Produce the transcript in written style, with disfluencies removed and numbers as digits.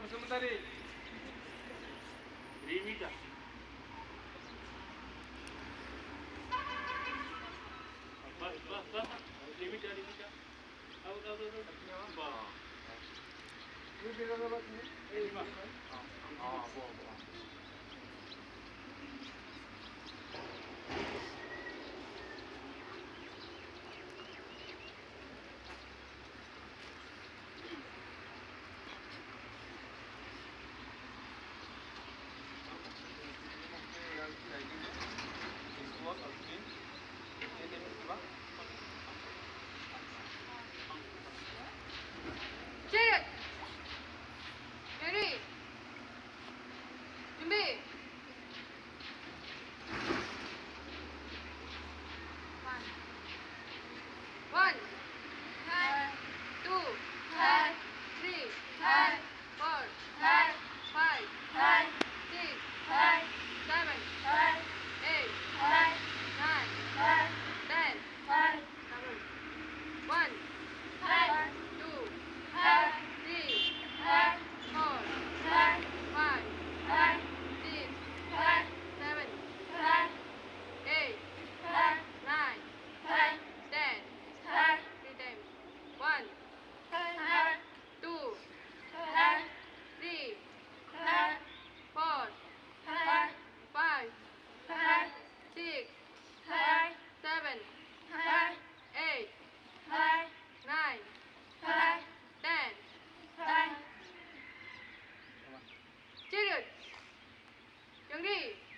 Basumatari. Rimita. Bas. Rimita. Tahu. Ini bila dapat ni? Lima. Buah. Cheers! Ready? 준비! One, two, three, four, five, six, seven, eight, nine, 10. One, two, three, four, five, six, seven, eight, nine, 10. Three times. One, two, three, four, five, six, seven, eight, nine, 10. Cheers! Young